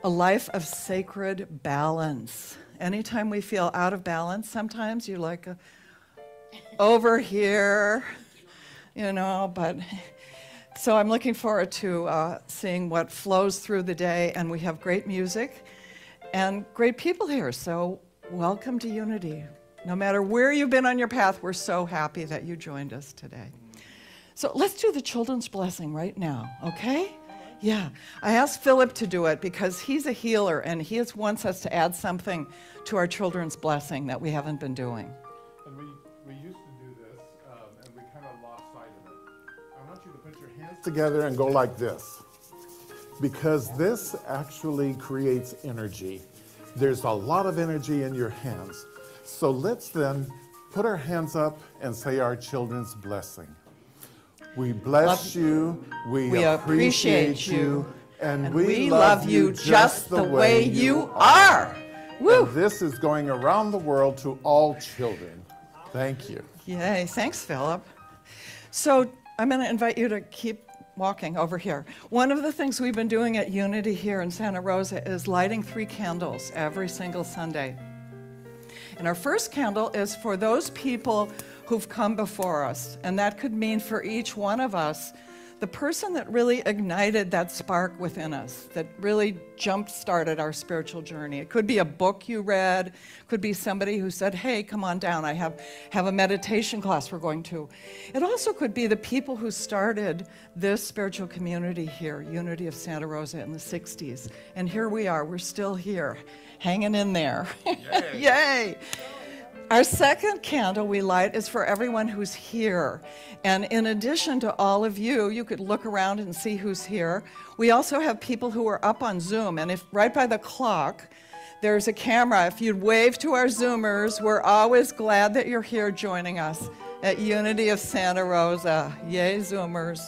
a life of sacred balance. Anytime we feel out of balance, sometimes you're like over here, you know, but so I'm looking forward to seeing what flows through the day, and we have great music and great people here, so welcome to Unity. No matter where you've been on your path, we're so happy that you joined us today. So let's do the children's blessing right now, okay? Yeah, I asked Philip to do it because he's a healer and he wants us to add something to our children's blessing that we haven't been doing. And we used to do this, and we kind of lost sight of it. I want you to put your hands together and go like this, because this actually creates energy. There's a lot of energy in your hands. So let's then put our hands up and say our children's blessing. We bless you, we appreciate you, and we love you just the way you are. Woo. And this is going around the world to all children. Thank you. Yay, thanks, Philip. So I'm going to invite you to keep walking over here. One of the things we've been doing at Unity here in Santa Rosa is lighting 3 candles every single Sunday. And our first candle is for those people who've come before us. And that could mean for each one of us, the person that really ignited that spark within us, that really jump-started our spiritual journey. It could be a book you read, could be somebody who said, hey, come on down, I have a meditation class we're going to. It also could be the people who started this spiritual community here, Unity of Santa Rosa, in the 60s. And here we are, we're still here, hanging in there. Yay! Yay! Our second candle we light is for everyone who's here. And in addition to all of you, you could look around and see who's here. We also have people who are up on Zoom. And if right by the clock, there's a camera. If you'd wave to our Zoomers, we're always glad that you're here joining us at Unity of Santa Rosa. Yay, Zoomers.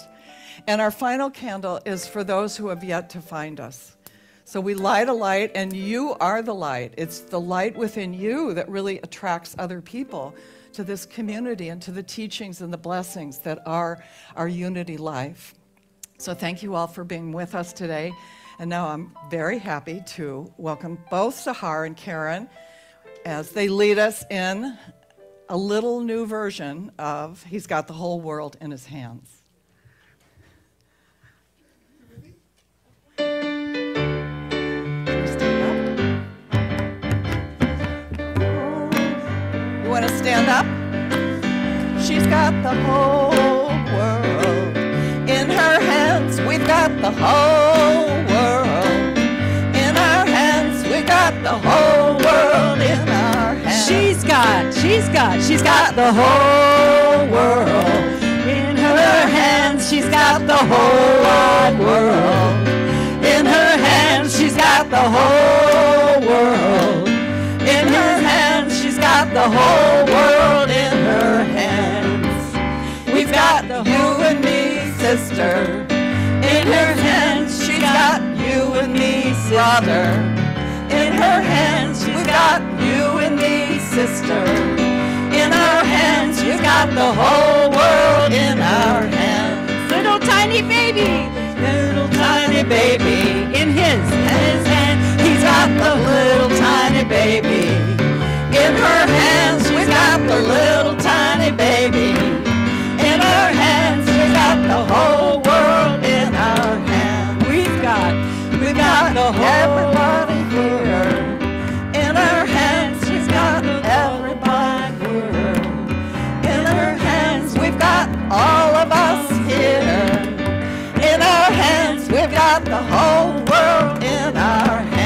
And our final candle is for those who have yet to find us. So we light a light, and you are the light. It's the light within you that really attracts other people to this community and to the teachings and the blessings that are our Unity life. So thank you all for being with us today. And now I'm very happy to welcome both Sahar and Karen as they lead us in a little new version of He's Got the Whole World in His Hands. Want to stand up? She's got the whole world in her hands. We've got the whole world in our hands. We've got the whole world in our hands. She's got the whole world in her hands. She's got the whole wide world in her hands. She's got the whole world in her hands. She's got the whole world in her hands. We've got you and me, sister, in her hands. She's got you and me, brother, in her hands. We've got you and me, sister, in our hands. We've got the whole world in our hands. Little tiny baby, in his hand. He's got the little tiny baby. In her hands, we've got the little tiny baby. In our hands, we've got the whole world in our hands. We've got the whole everybody here. In our hands, we've got everybody here. In our hands, we've got all of us here. In our hands, we've got the whole world in our hands.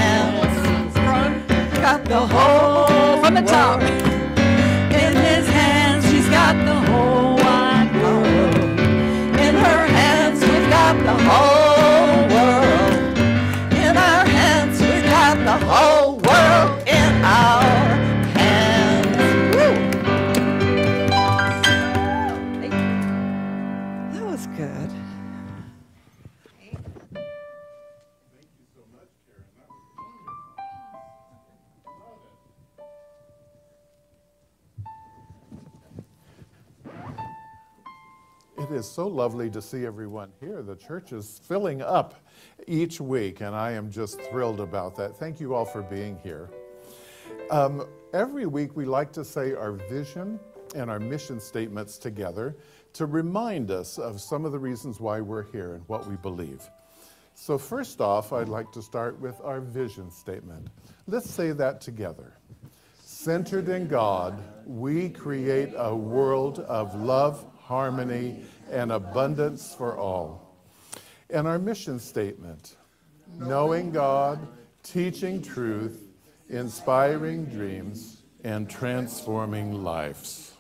Got the whole from the top. In his hands, she's got the whole wide world. In her hands, we've got the whole world. In our hands, we've got the whole world in our hands. Woo. That was good. is so lovely to see everyone here. The church is filling up each week, and I am just thrilled about that. Thank you all for being here. Every week we like to say our vision and our mission statements together to remind us of some of the reasons why we're here and what we believe. So first off, I'd like to start with our vision statement. Let's say that together. Centered in God, we create a world of love, harmony, and abundance for all. And our mission statement, knowing God, teaching truth, inspiring dreams, and transforming lives.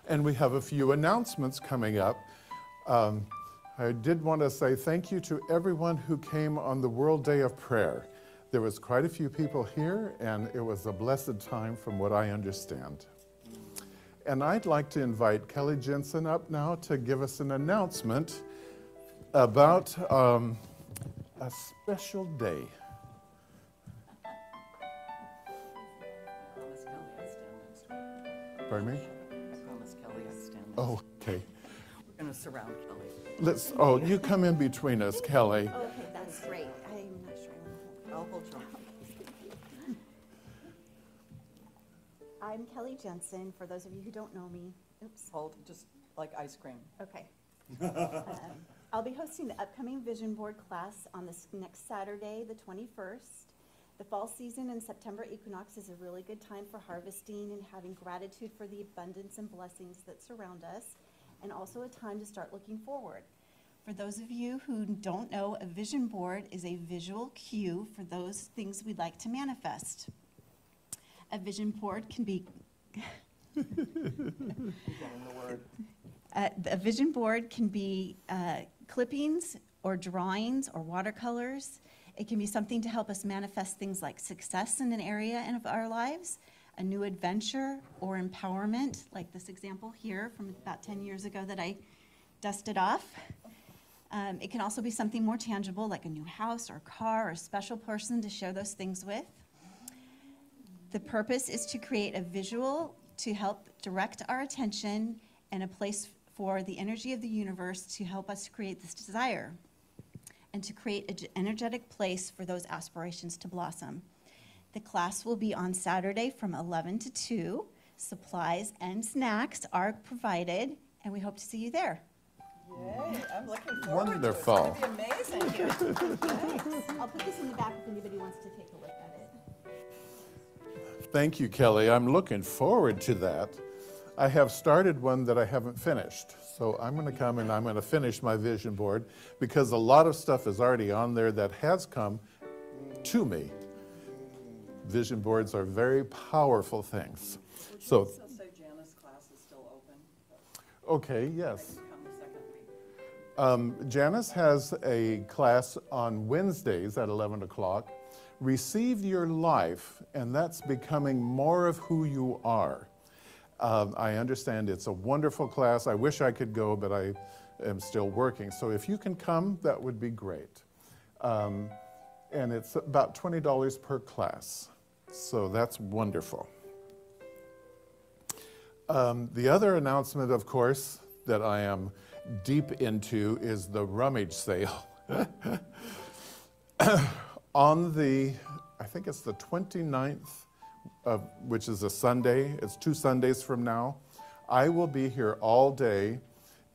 And we have a few announcements coming up. I did want to say thank you to everyone who came on the World Day of Prayer. There was quite a few people here, and it was a blessed time from what I understand. And I'd like to invite Kelly Jensen up now to give us an announcement about a special day. Pardon me? I promised Kelly I'd stand next. Oh, okay. We're going to surround Kelly. You come in between us, Kelly. Okay, that's great. I'm not sure. I'll hold you. I'm Kelly Jensen, for those of you who don't know me. Oops. Hold, just like ice cream. Okay. I'll be hosting the upcoming Vision Board class on this next Saturday, the 21st. The fall season and September equinox is a really good time for harvesting and having gratitude for the abundance and blessings that surround us, and also a time to start looking forward. For those of you who don't know, a vision board is a visual cue for those things we'd like to manifest. A vision board can be a vision board can be clippings or drawings or watercolors. It can be something to help us manifest things like success in an area of our lives, a new adventure, or empowerment, like this example here from about 10 years ago that I dusted off. It can also be something more tangible, like a new house or car or a special person to share those things with. The purpose is to create a visual to help direct our attention and a place for the energy of the universe to help us create this desire and to create an energetic place for those aspirations to blossom. The class will be on Saturday from 11 to 2. Supplies and snacks are provided, and we hope to see you there. Yay, I'm looking forward Wonderful. to it. It's going to be amazing. I'll put this in the back if anybody wants to take a look at it. Thank you, Kelly. I'm looking forward to that. I have started one that I haven't finished. So I'm going to come and I'm going to finish my vision board because a lot of stuff is already on there that has come to me. Vision boards are very powerful things. Would you So, also say Janice's class is still open? okay, yes. Come the second week. Janice has a class on Wednesdays at 11 o'clock. Receive Your Life, and that's becoming more of who you are. I understand it's a wonderful class. I wish I could go, but I am still working. So if you can come, that would be great. And it's about $20 per class. So that's wonderful. The other announcement, of course, that I am deep into is the rummage sale. On the, I think it's the 29th, which is a Sunday, it's 2 Sundays from now, I will be here all day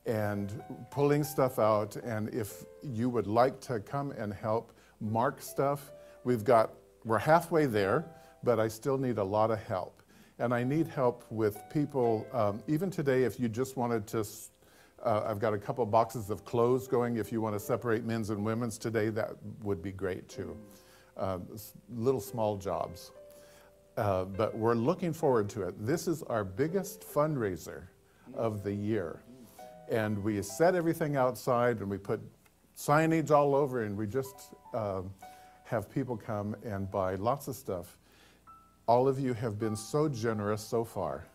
and pulling stuff out, and if you would like to come and help mark stuff, we're halfway there, but I still need a lot of help. And I need help with people, even today, if you just wanted to, I've got a couple boxes of clothes going. If you want to separate men's and women's today, that would be great too. Little small jobs. But we're looking forward to it. This is our biggest fundraiser of the year. And we set everything outside and we put signage all over, and we just have people come and buy lots of stuff. All of you have been so generous so far.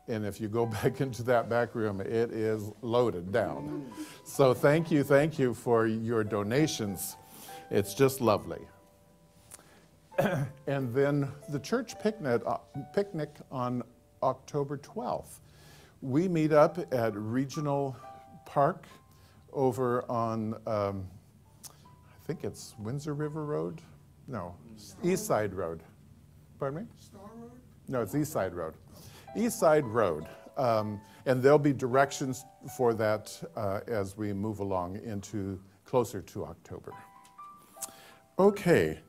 And if you go back into that back room, it is loaded down. So thank you for your donations. It's just lovely. And then the church picnic on October 12th. We meet up at Regional Park over on, I think it's Windsor River Road? No, East Side Road. Pardon me? Star Road? No, it's East Side Road. East Side Road. And there'll be directions for that as we move along into closer to October. Okay,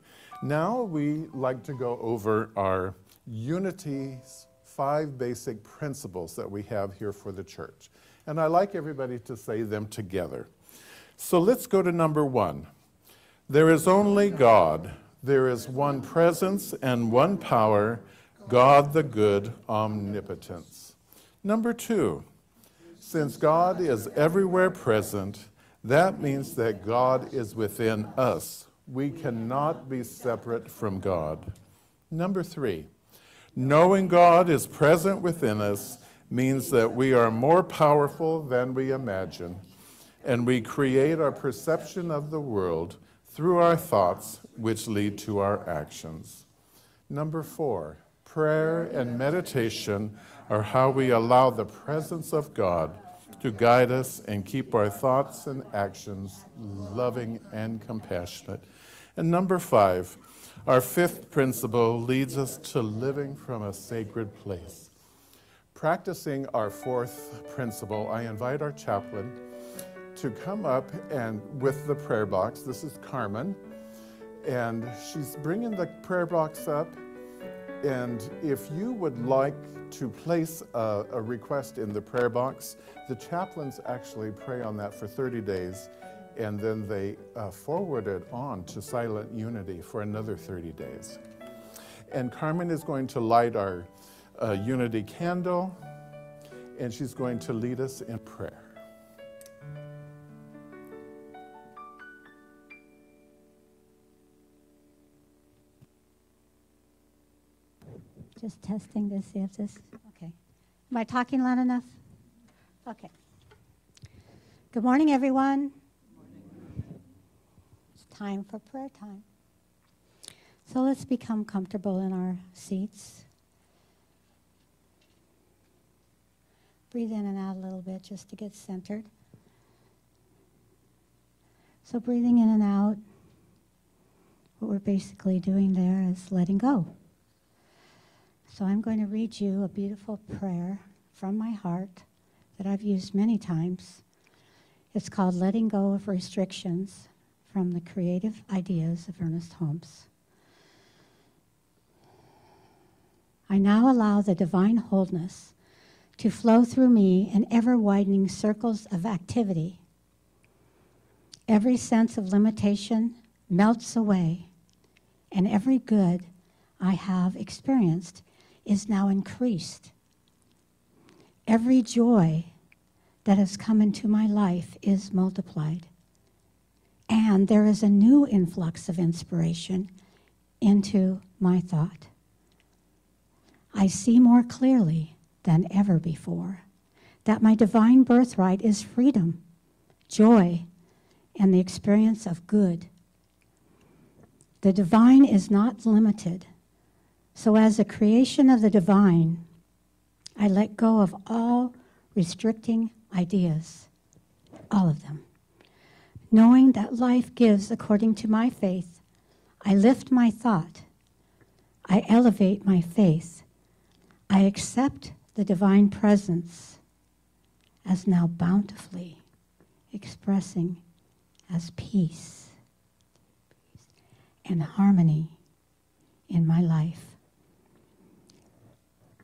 now we like to go over our Unity's 5 basic principles that we have here for the church. And I like everybody to say them together. So let's go to number 1. There is only God. There is one presence and one power, God the good omnipotence. Number 2, since God is everywhere present, that means that God is within us. We cannot be separate from God. Number 3, knowing God is present within us means that we are more powerful than we imagine, and we create our perception of the world through our thoughts, which lead to our actions. Number 4, prayer and meditation are how we allow the presence of God to guide us and keep our thoughts and actions loving and compassionate. And number 5, our 5th principle leads us to living from a sacred place. Practicing our 4th principle, I invite our chaplain to come up and with the prayer box. This is Carmen, and she's bringing the prayer box up. And if you would like to place a request in the prayer box, the chaplains actually pray on that for 30 days, and then they forward it on to Silent Unity for another 30 days. And Carmen is going to light our Unity candle, and she's going to lead us in prayer. Just testing to see if this, okay. Am I talking loud enough? Okay. Good morning, everyone. It's time for prayer time. So let's become comfortable in our seats. Breathe in and out a little bit just to get centered. So breathing in and out, what we're basically doing there is letting go. So I'm going to read you a beautiful prayer from my heart that I've used many times. It's called Letting Go of Restrictions from the Creative Ideas of Ernest Holmes. I now allow the divine wholeness to flow through me in ever-widening circles of activity. Every sense of limitation melts away, and every good I have experienced is now increased. Every joy that has come into my life is multiplied. And there is a new influx of inspiration into my thought. I see more clearly than ever before that my divine birthright is freedom, joy, and the experience of good. The divine is not limited. So as a creation of the divine, I let go of all restricting ideas, all of them. Knowing that life gives according to my faith, I lift my thought, I elevate my faith, I accept the divine presence as now bountifully expressing as peace and harmony in my life.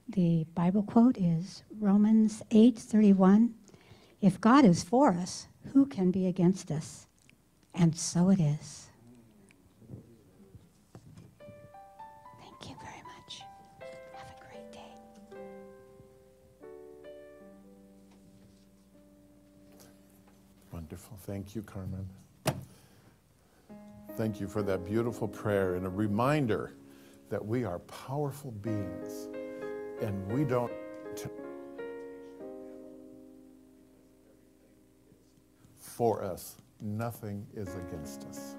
The Bible quote is Romans 8:31. If God is for us, who can be against us? And so it is. Thank you very much. Have a great day. Wonderful. Thank you, Carmen. Thank you for that beautiful prayer and a reminder that we are powerful beings. And we don't for us. Nothing is against us.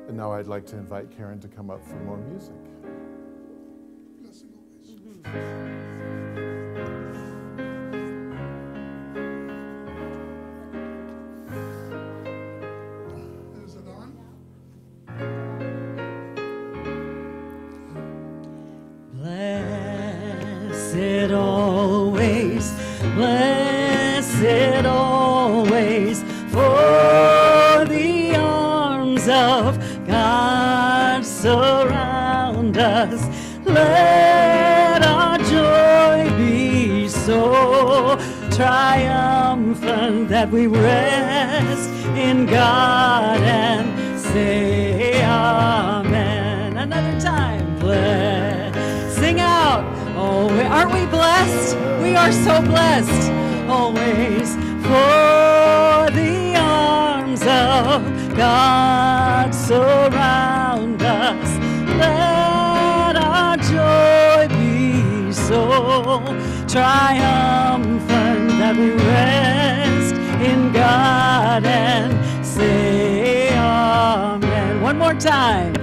And now I'd like to invite Karen to come up for more music. blessed always, blessed always, for the arms of God surround us. Let our joy be so triumphant that we rest in God and say amen. Another time, sing out. Oh, aren't we blessed? We are so blessed always, for the arms of God surround us. Let our joy be so triumphant that we rest in God and say amen. One more time.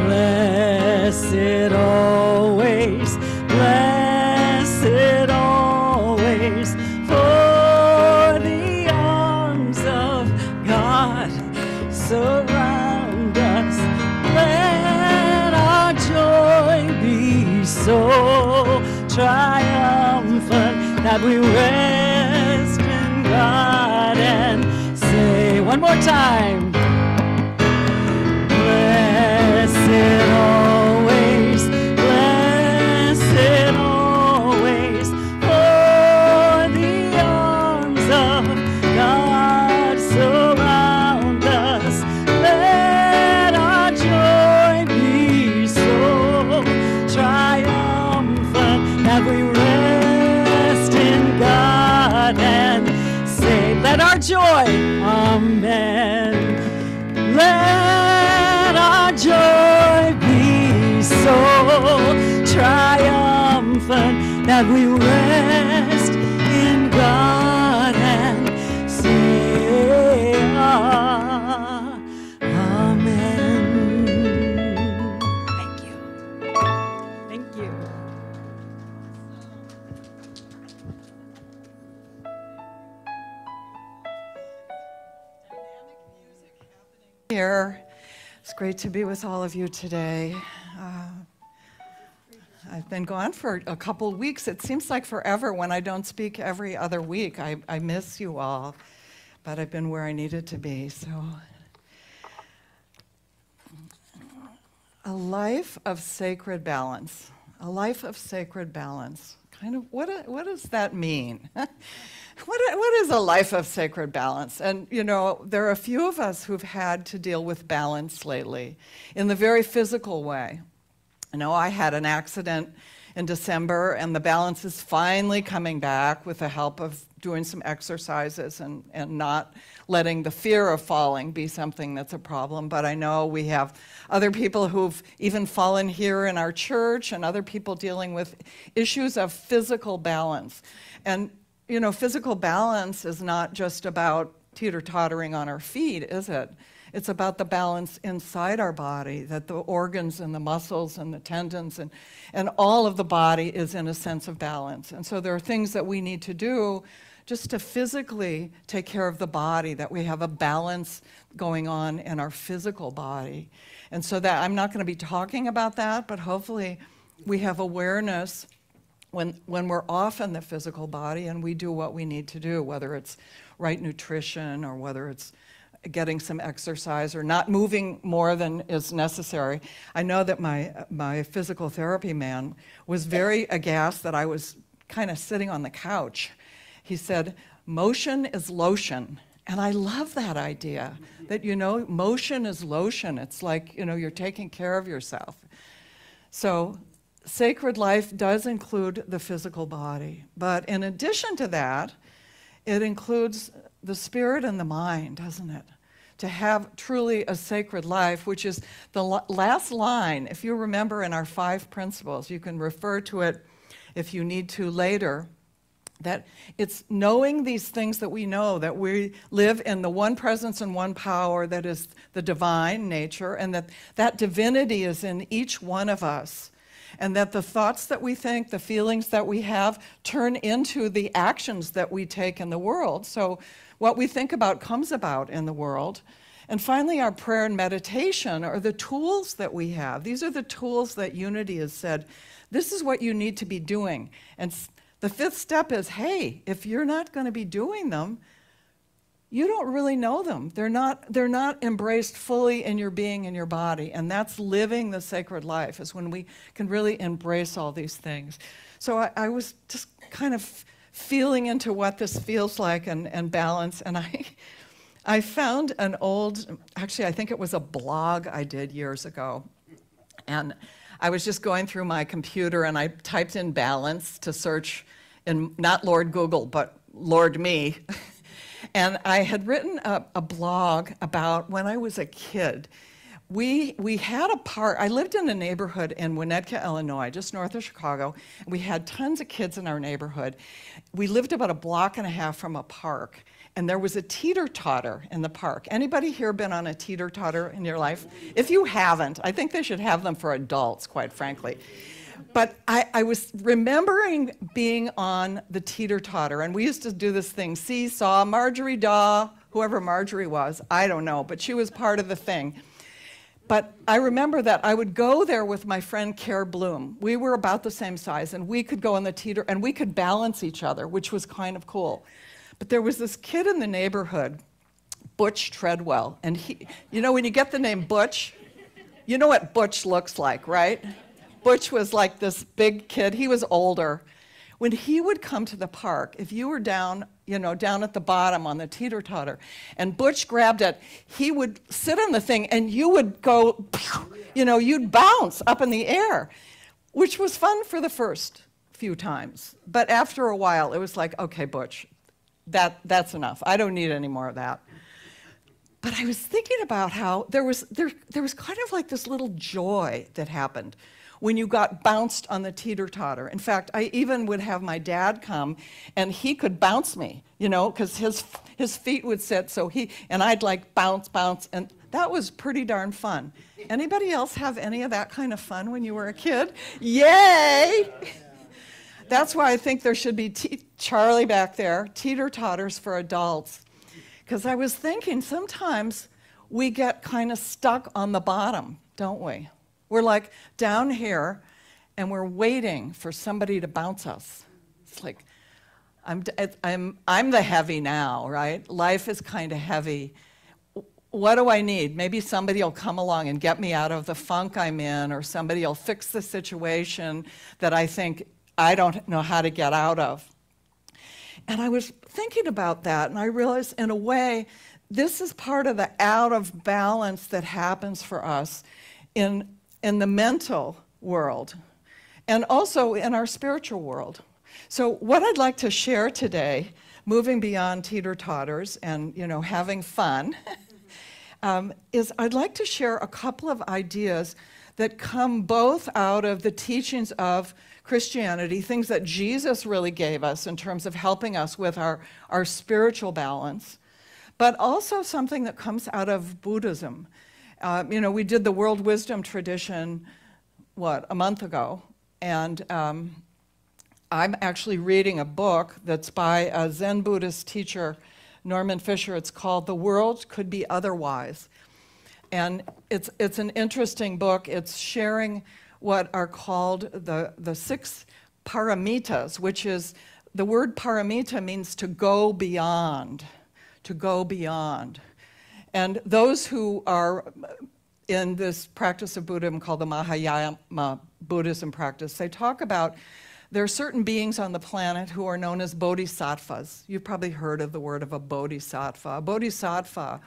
Blessed always, blessed always, for the arms of God surround us. Let our joy be so triumphant that we rest in God and say, one more time, blessed always, blessed always, for the arms of God surround us. Let our joy be so triumphant that we rest in God and say, let our joy, amen. Let our joy be so triumphant that we rest in God and say amen. Thank you. Thank you. Here. It's great to be with all of you today. I've been gone for a couple weeks. It seems like forever when I don't speak every other week. I miss you all, but I've been where I needed to be. So, a life of sacred balance. A life of sacred balance. Kind of, what does that mean? What is a life of sacred balance? And, you know, there are a few of us who've had to deal with balance lately in the very physical way. You know, I had an accident in December, and the balance is finally coming back with the help of doing some exercises and not letting the fear of falling be something that's a problem. But I know we have other people who've even fallen here in our church and other people dealing with issues of physical balance. And, you know, physical balance is not just about teeter-tottering on our feet, is it? It's about the balance inside our body, that the organs and the muscles and the tendons and all of the body is in a sense of balance. And so there are things that we need to do just to physically take care of the body, that we have a balance going on in our physical body. And so that I'm not going to be talking about that, but hopefully we have awareness when we're off in the physical body and we do what we need to do, whether it's right nutrition or whether it's getting some exercise or not moving more than is necessary. I know that my physical therapy man was very aghast that I was kind of sitting on the couch. He said, motion is lotion. And I love that idea, that, you know, motion is lotion. It's like, you know, you're taking care of yourself. So sacred life does include the physical body. But in addition to that, it includes the spirit and the mind, doesn't it? To have truly a sacred life, which is the last line. If you remember in our 5 principles, you can refer to it if you need to later, that it's knowing these things that we know, that we live in the one presence and one power that is the divine nature, and that divinity is in each one of us. And that the thoughts that we think, the feelings that we have, turn into the actions that we take in the world. So what we think about comes about in the world. And finally, our prayer and meditation are the tools that we have. These are the tools that Unity has said, this is what you need to be doing. And the fifth step is, hey, if you're not going to be doing them, you don't really know them. They're not embraced fully in your being and your body. And that's living the sacred life, is when we can really embrace all these things. So I was just kind of feeling into what this feels like and balance. And I found an old, actually I think it was a blog I did years ago. And I was just going through my computer and I typed in balance to search in, not Lord Google, but Lord me. And I had written a blog about when I was a kid. We had a park. I lived in a neighborhood in Winnetka, Illinois, just north of Chicago. And we had tons of kids in our neighborhood. We lived about a block and a half from a park. And there was a teeter-totter in the park. Anybody here been on a teeter-totter in your life? If you haven't, I think they should have them for adults, quite frankly. But I was remembering being on the teeter-totter, and we used to do this thing, seesaw, Marjorie Daw, whoever Marjorie was, I don't know, but she was part of the thing. But I remember that I would go there with my friend Care Bloom. We were about the same size, and we could go on the teeter, and we could balance each other, which was kind of cool. But there was this kid in the neighborhood, Butch Treadwell, and he, you know, when you get the name Butch, you know what Butch looks like, right? Butch was like this big kid. He was older. When he would come to the park, if you were down, you know, down at the bottom on the teeter-totter, and Butch grabbed it, he would sit on the thing, and you would go, you know, you'd bounce up in the air, which was fun for the first few times. But after a while, it was like, okay, Butch, that's enough. I don't need any more of that. But I was thinking about how there was kind of like this little joy that happened when you got bounced on the teeter-totter. In fact, I even would have my dad come, and he could bounce me, you know, because his feet would sit, and I'd like bounce, and that was pretty darn fun. Anybody else have any of that kind of fun when you were a kid? Yay! That's why I think there should be, Charlie back there, teeter-totters for adults. Because I was thinking sometimes we get kind of stuck on the bottom, don't we? We're like down here, and we're waiting for somebody to bounce us. It's like, I'm the heavy now, right? Life is kind of heavy. What do I need? Maybe somebody will come along and get me out of the funk I'm in, or somebody will fix the situation that I think I don't know how to get out of. And I was thinking about that, and I realized, in a way, this is part of the out of balance that happens for us in the mental world, and also in our spiritual world. So what I'd like to share today, moving beyond teeter-totters and, you know, having fun, is I'd like to share a couple of ideas that come both out of the teachings of Christianity, things that Jesus really gave us in terms of helping us with our spiritual balance, but also something that comes out of Buddhism. You know, we did the World Wisdom Tradition, a month ago, and I'm actually reading a book that's by a Zen Buddhist teacher, Norman Fischer. It's called The World Could Be Otherwise. And it's an interesting book. It's sharing what are called the 6 paramitas, which is, the word paramita means to go beyond, to go beyond. And those who are in this practice of Buddhism called the Mahayana Buddhism practice, they talk about there are certain beings on the planet who are known as bodhisattvas. You've probably heard of the word of a bodhisattva. A bodhisattva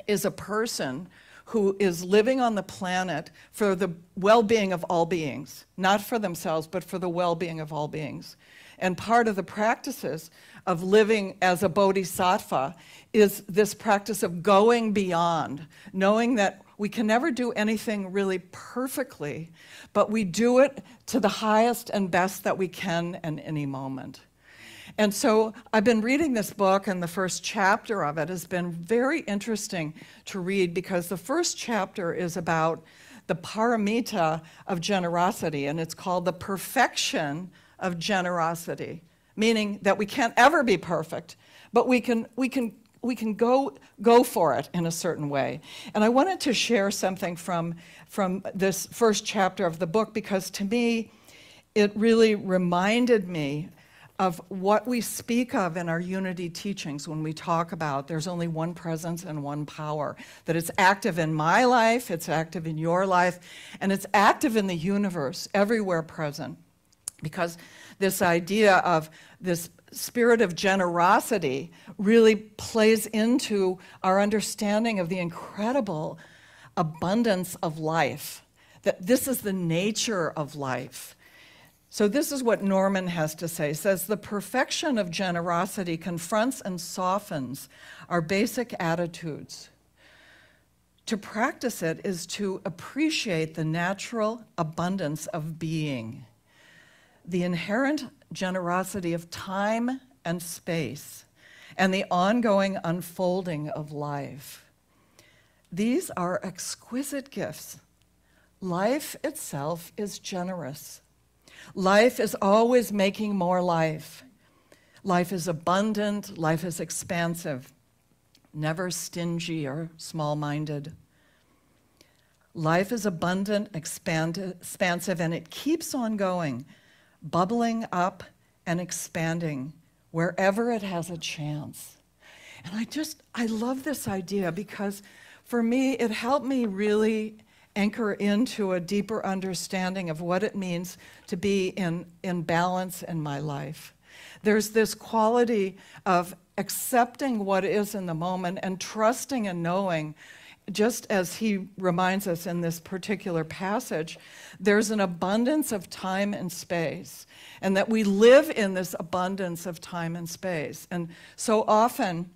is a person who is living on the planet for the well-being of all beings, not for themselves, but for the well-being of all beings. And part of the practices of living as a bodhisattva is this practice of going beyond, knowing that we can never do anything really perfectly, but we do it to the highest and best that we can in any moment. And so I've been reading this book, and the first chapter of it has been very interesting to read, because the first chapter is about the paramita of generosity, and it's called the perfection of generosity, meaning that we can't ever be perfect, but we can go for it in a certain way. And I wanted to share something from this first chapter of the book, because to me, it really reminded me of what we speak of in our unity teachings when we talk about there's only one presence and one power, that it's active in my life, it's active in your life, and it's active in the universe, everywhere present. Because this idea of this spirit of generosity really plays into our understanding of the incredible abundance of life, that this is the nature of life. So this is what Norman has to say. He says, the perfection of generosity confronts and softens our basic attitudes. To practice it is to appreciate the natural abundance of being, the inherent generosity of time and space, and the ongoing unfolding of life. These are exquisite gifts. Life itself is generous. Life is always making more life. Life is abundant, life is expansive, never stingy or small-minded. Life is abundant, expansive, and it keeps on going, bubbling up and expanding wherever it has a chance. And I love this idea, because for me, it helped me really anchor into a deeper understanding of what it means to be in balance in my life. There's this quality of accepting what is in the moment and trusting and knowing, just as he reminds us in this particular passage, there's an abundance of time and space, and that we live in this abundance of time and space. And so often,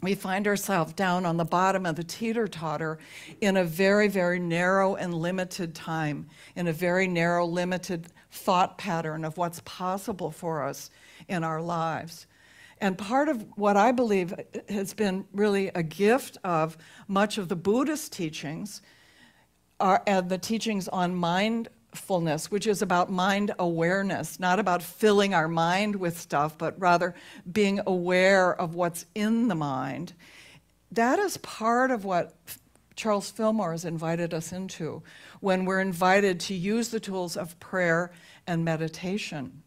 we find ourselves down on the bottom of the teeter-totter in a very, very narrow and limited time, in a very narrow, limited thought pattern of what's possible for us in our lives. And part of what I believe has been really a gift of much of the Buddhist teachings are the teachings on mindfulness, which is about mind awareness, not about filling our mind with stuff, but rather being aware of what's in the mind. That is part of what Charles Fillmore has invited us into when we're invited to use the tools of prayer and meditation.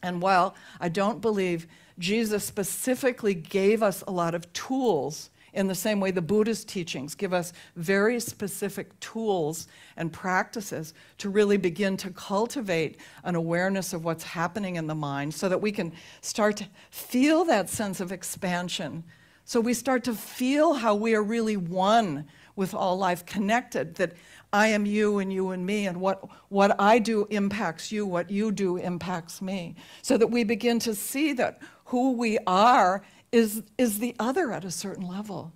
And while I don't believe Jesus specifically gave us a lot of tools in the same way the Buddhist teachings give us very specific tools and practices to really begin to cultivate an awareness of what's happening in the mind so that we can start to feel that sense of expansion. So we start to feel how we are really one with all life, connected, that I am you and me, and what I do impacts you, what you do impacts me. So that we begin to see that who we are is the other at a certain level.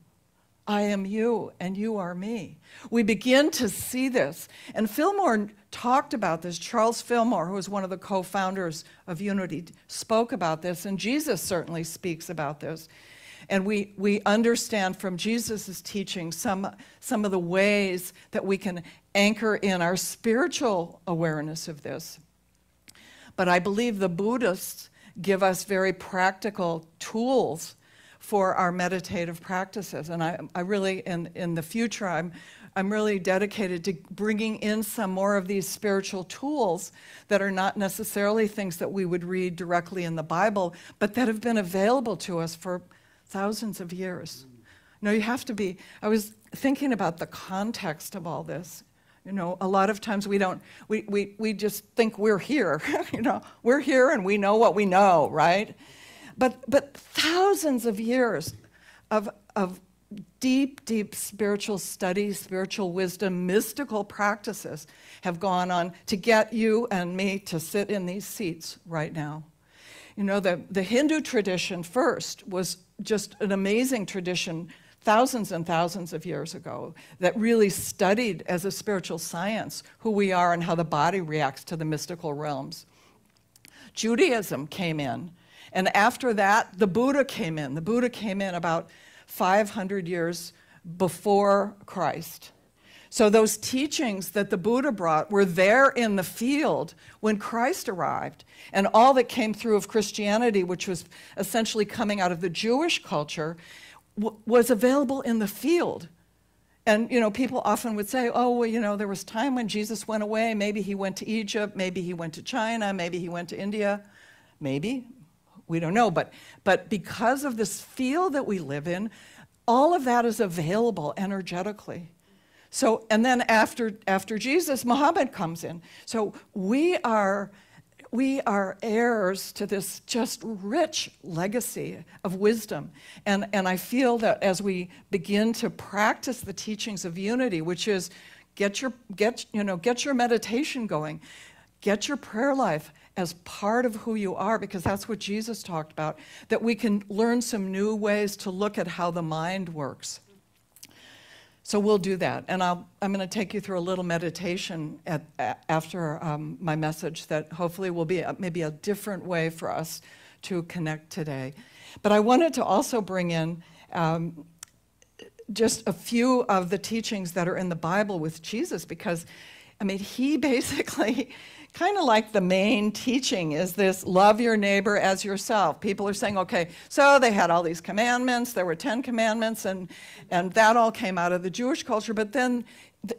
I am you and you are me. We begin to see this. And Fillmore talked about this. Charles Fillmore, who is one of the co-founders of Unity, spoke about this, and Jesus certainly speaks about this. And we understand from Jesus' teaching some of the ways that we can anchor in our spiritual awareness of this. But I believe the Buddhists give us very practical tools for our meditative practices. And I really, in the future, I'm really dedicated to bringing in some more of these spiritual tools that are not necessarily things that we would read directly in the Bible, but that have been available to us for thousands of years. No, you have to be, I was thinking about the context of all this. You know, a lot of times we just think we're here, you know, we're here and we know what we know, right? But thousands of years of deep, deep spiritual studies, spiritual wisdom, mystical practices have gone on to get you and me to sit in these seats right now. You know, the Hindu tradition first was just an amazing tradition thousands and thousands of years ago that really studied as a spiritual science who we are and how the body reacts to the mystical realms. Judaism came in, and after that, the Buddha came in. The Buddha came in about 500 years before Christ. So those teachings that the Buddha brought were there in the field when Christ arrived. And all that came through of Christianity, which was essentially coming out of the Jewish culture, was available in the field. And, people often would say, oh, well, there was time when Jesus went away. Maybe he went to Egypt. Maybe he went to China. Maybe he went to India. Maybe. We don't know. But because of this field that we live in, all of that is available energetically. So, and then after Jesus, Muhammad comes in. So we are heirs to this just rich legacy of wisdom. And I feel that as we begin to practice the teachings of unity, which is get your meditation going, get your prayer life as part of who you are, because that's what Jesus talked about, that we can learn some new ways to look at how the mind works. So we'll do that, and I'm going to take you through a little meditation after my message that hopefully will be maybe a different way for us to connect today. But I wanted to also bring in just a few of the teachings that are in the Bible with Jesus, because, he basically, kind of like the main teaching is this: love your neighbor as yourself. People are saying, okay, so they had all these commandments, there were 10 commandments, and that all came out of the Jewish culture. But then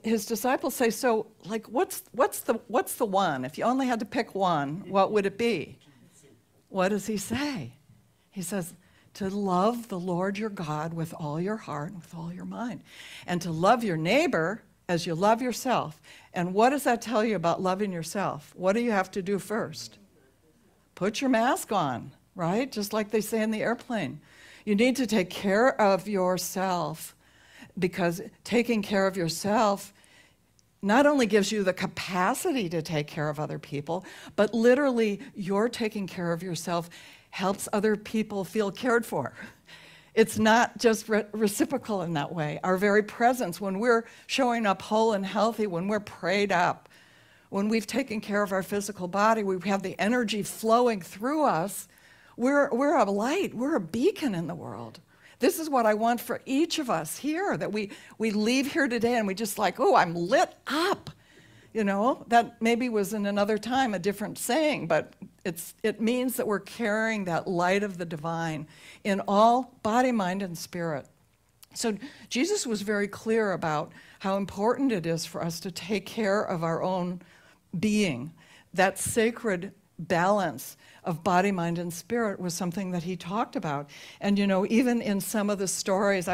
his disciples say, so like what's the one? If you only had to pick one, what would it be? What does he say? He says, to love the Lord your God with all your heart and with all your mind, and to love your neighbor as you love yourself. And what does that tell you about loving yourself? What do you have to do first? Put your mask on, right? Just like they say in the airplane. You need to take care of yourself, because taking care of yourself not only gives you the capacity to take care of other people, but literally your taking care of yourself helps other people feel cared for. It's not just reciprocal in that way. Our very presence, when we're showing up whole and healthy, when we're prayed up, when we've taken care of our physical body, we have the energy flowing through us, we're a light, we're a beacon in the world. This is what I want for each of us here, that we leave here today and we just like, oh, I'm lit up. That maybe was in another time a different saying, but it means that we're carrying that light of the divine in all body, mind, and spirit. So Jesus was very clear about how important it is for us to take care of our own being. That sacred balance of body, mind, and spirit was something that he talked about. And even in some of the stories,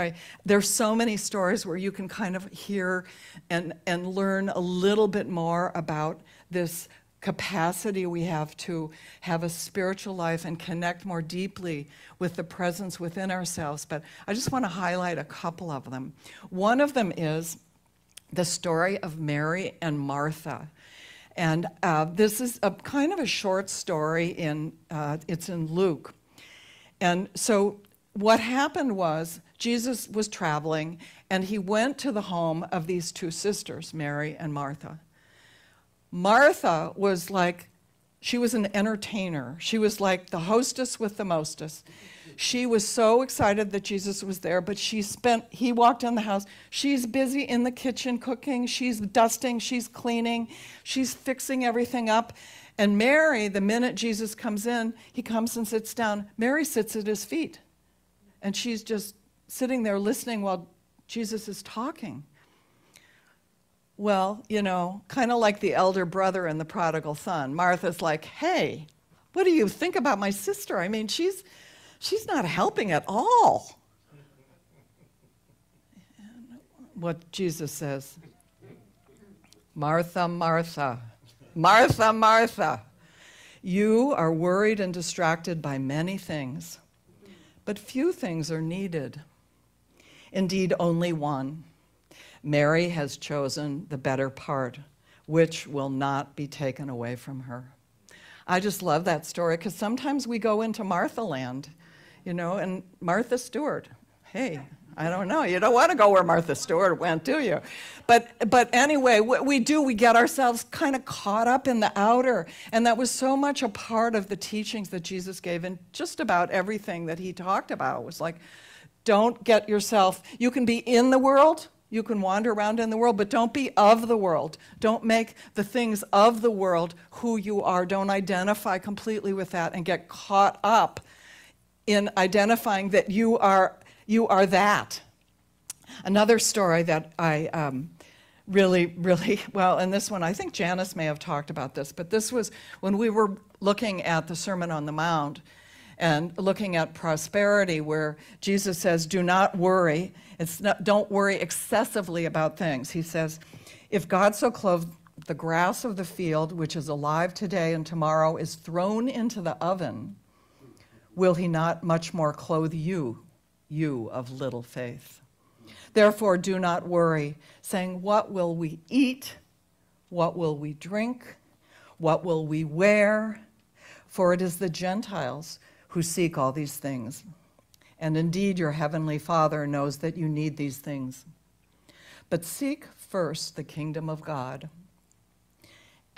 there's so many stories where you can kind of hear and learn a little bit more about this capacity we have to have a spiritual life and connect more deeply with the presence within ourselves. But I just want to highlight a couple of them. One of them is the story of Mary and Martha. And this is a kind of a short story, it's in Luke. And so what happened was Jesus was traveling, and he went to the home of these two sisters, Mary and Martha. Martha was like, she was an entertainer. She was like the hostess with the mostest. She was so excited that Jesus was there, but he walked in the house. She's busy in the kitchen cooking. She's dusting. She's cleaning. She's fixing everything up. And Mary, the minute Jesus comes in, he comes and sits down. Mary sits at his feet. And she's just sitting there listening while Jesus is talking. Well, kind of like the elder brother and the prodigal son. Martha's like, hey, what do you think about my sister? She's not helping at all. What Jesus says, Martha, Martha, Martha, Martha, you are worried and distracted by many things, but few things are needed. Indeed, only one. Mary has chosen the better part, which will not be taken away from her. I just love that story, because sometimes we go into Martha land, and Martha Stewart. Hey, I don't know. You don't want to go where Martha Stewart went, do you? But anyway, what we do, we get ourselves kind of caught up in the outer. And that was so much a part of the teachings that Jesus gave, and just about everything that he talked about was like, don't get yourself, you can be in the world, you can wander around in the world, but don't be of the world. Don't make the things of the world who you are. Don't identify completely with that and get caught up in identifying that you are You are that. Another story that I really, well, and this one, I think Janice may have talked about this, but this was when we were looking at the Sermon on the Mount and looking at prosperity, where Jesus says, do not worry. Don't worry excessively about things. He says, if God so clothed the grass of the field, which is alive today and tomorrow is thrown into the oven, will he not much more clothe you, you of little faith? Therefore, do not worry, saying, what will we eat? What will we drink? What will we wear? For it is the Gentiles who seek all these things. And indeed, your heavenly Father knows that you need these things. But seek first the kingdom of God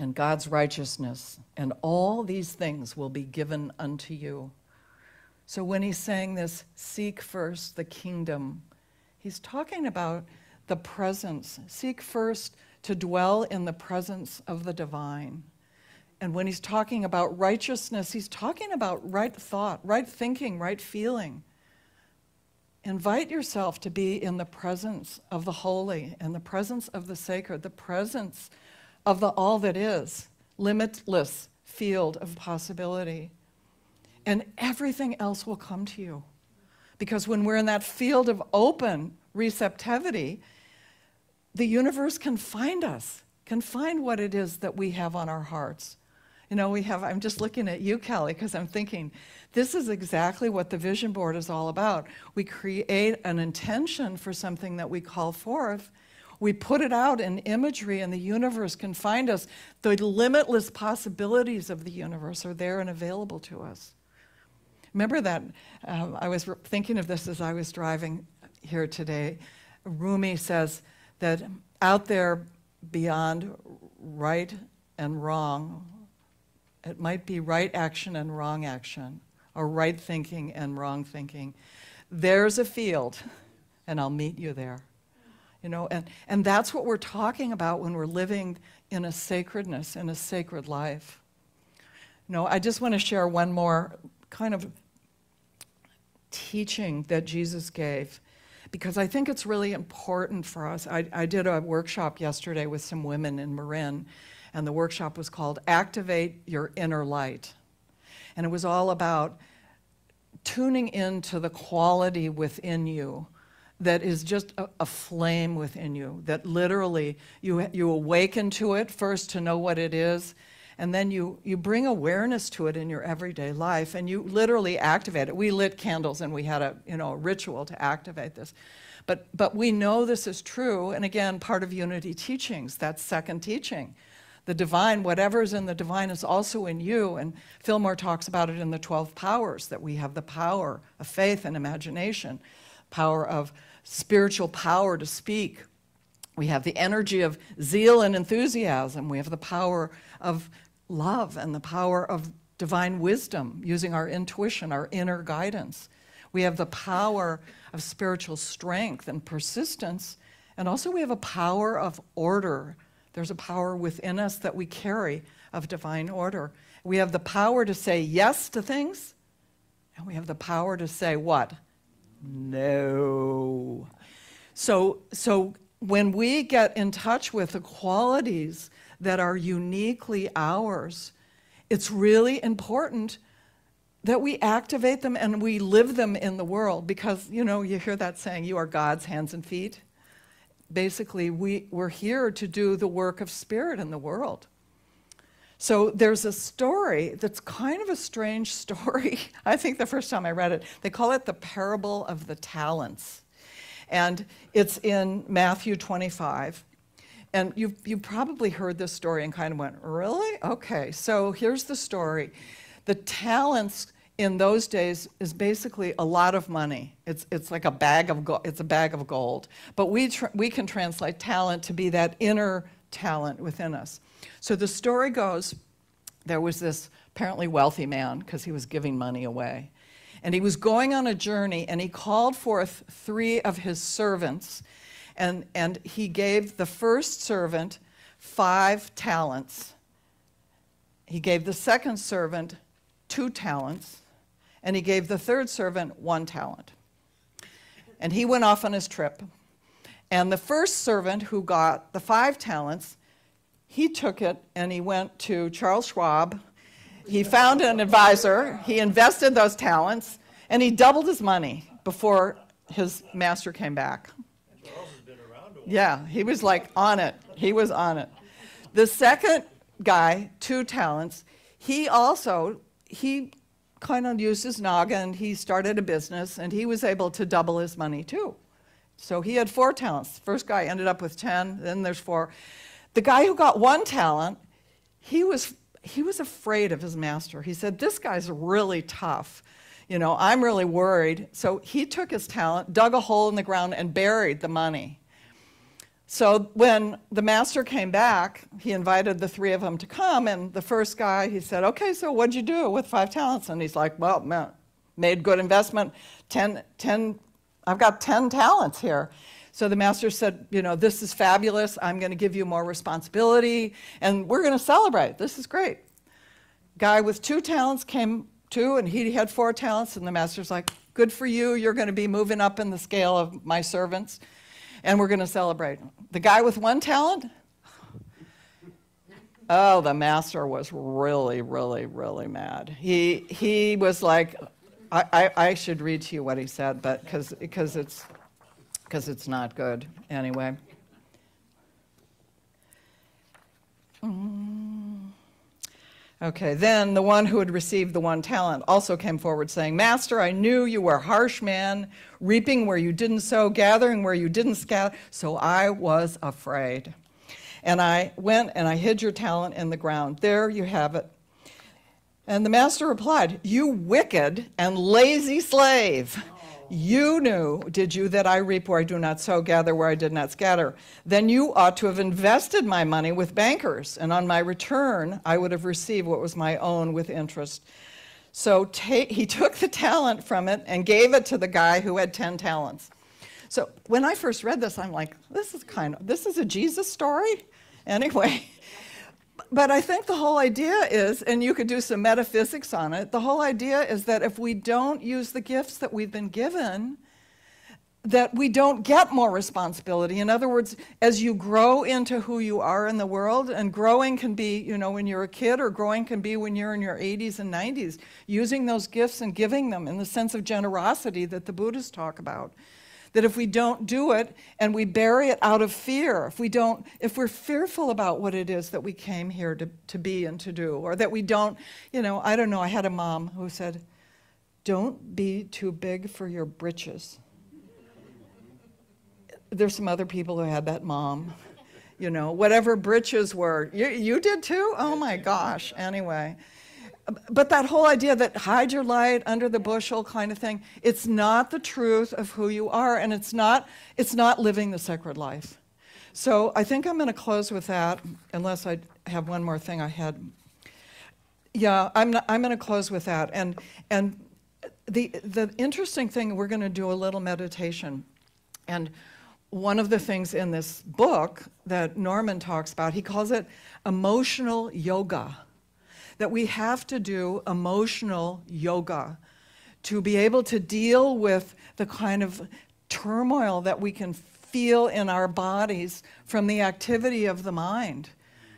and God's righteousness, and all these things will be given unto you. So when he's saying this, seek first the kingdom, he's talking about the presence. Seek first to dwell in the presence of the divine. And when he's talking about righteousness, he's talking about right thought, right thinking, right feeling. Invite yourself to be in the presence of the holy and the presence of the sacred, the presence of the all that is, limitless field of possibility. And everything else will come to you. Because when we're in that field of open receptivity, the universe can find us, can find what it is that we have on our hearts. You know, I'm just looking at you, Kelly, because I'm thinking, this is exactly what the vision board is all about. We create an intention for something that we call forth. We put it out in imagery, and the universe can find us. The limitless possibilities of the universe are there and available to us. Remember that, I was thinking of this as I was driving here today. Rumi says that out there beyond right and wrong, it might be right action and wrong action, or right thinking and wrong thinking. There's a field, and I'll meet you there. You know, and that's what we're talking about when we're living in a sacredness, in a sacred life. You know, I just want to share one more kind of teaching that Jesus gave, because I think it's really important for us. I did a workshop yesterday with some women in Marin, and the workshop was called Activate Your Inner Light. And it was all about tuning into the quality within you that is just a flame within you, that literally you awaken to it first to know what it is, and then you bring awareness to it in your everyday life, and you literally activate it. We lit candles, and we had a ritual to activate this. But we know this is true, and again, part of Unity teachings, that second teaching. The divine, whatever's in the divine is also in you, and Fillmore talks about it in the 12 powers, that we have the power of faith and imagination, power of spiritual power to speak. We have the energy of zeal and enthusiasm. We have the power of love and the power of divine wisdom, using our intuition, our inner guidance. We have the power of spiritual strength and persistence, and also we have a power of order. There's a power within us that we carry of divine order. We have the power to say yes to things, and we have the power to say what? No. So when we get in touch with the qualities that are uniquely ours, it's really important that we activate them and we live them in the world, because, you know, you hear that saying, you are God's hands and feet. Basically, we're here to do the work of spirit in the world. So there's a story that's kind of a strange story. I think the first time I read it, they call it the parable of the talents. And it's in Matthew 25. And you've probably heard this story and kind of went, really? Okay, so here's the story. The talents in those days is basically a lot of money. It's like a bag of gold. It's a bag of gold. But we can translate talent to be that inner talent within us. So the story goes, there was this apparently wealthy man, because he was giving money away. And he was going on a journey, and he called forth 3 of his servants, and he gave the first servant 5 talents. He gave the second servant 2 talents, and he gave the third servant 1 talent. And he went off on his trip. And the first servant who got the 5 talents, he took it and he went to Charles Schwab. He found an advisor, he invested those talents, and he doubled his money before his master came back. Charles has been around a while. Yeah, he was like on it. He was on it. The second guy, 2 talents, he kind of used his noggin. He started a business, and he was able to double his money too. So he had 4 talents. First guy ended up with 10, then there's 4. The guy who got 1 talent, he was afraid of his master. He said, this guy's really tough. You know, I'm really worried. So he took his talent, dug a hole in the ground, and buried the money. So when the master came back, he invited the 3 of them to come, and the first guy, he said, okay, so what'd you do with 5 talents? And he's like, well, man, made good investment, 10, I've got 10 talents here. So the master said, you know, this is fabulous, I'm gonna give you more responsibility, and we're gonna celebrate, this is great. Guy with 2 talents came to, and he had 4 talents, and the master's like, good for you, you're gonna be moving up in the scale of my servants, and we're gonna celebrate. The guy with 1 talent, oh, the master was really, really, really mad. He was like, I should read to you what he said, but because it's not good anyway. Okay, then the one who had received the 1 talent also came forward saying, Master, I knew you were a harsh man, reaping where you didn't sow, gathering where you didn't scatter, so I was afraid. And I went and I hid your talent in the ground. There you have it. And the master replied, you wicked and lazy slave. You knew, did you, that I reap where I do not sow, gather where I did not scatter. Then you ought to have invested my money with bankers, and on my return I would have received what was my own with interest. So he took the talent from it and gave it to the guy who had 10 talents. So when I first read this, I'm like, this is a Jesus story? Anyway. But I think the whole idea is, and you could do some metaphysics on it, the whole idea is that if we don't use the gifts that we've been given, that we don't get more responsibility. In other words, as you grow into who you are in the world, and growing can be, you know, when you're a kid, or growing can be when you're in your 80s and 90s, using those gifts and giving them in the sense of generosity that the Buddhists talk about. That if we don't do it and we bury it out of fear, if we're fearful about what it is that we came here to be and to do, or that we don't, you know, I don't know, I had a mom who said, don't be too big for your britches. There's some other people who had that mom, you know, whatever britches were. You did too? Oh my gosh, anyway. But that whole idea that hide your light under the bushel kind of thing, it's not the truth of who you are, and it's not living the sacred life. So I think I'm going to close with that, unless I have one more thing I had. Yeah, I'm going to close with that. And the interesting thing, we're going to do a little meditation. And one of the things in this book that Norman talks about, he calls it emotional yoga. That we have to do emotional yoga to be able to deal with the kind of turmoil that we can feel in our bodies from the activity of the mind.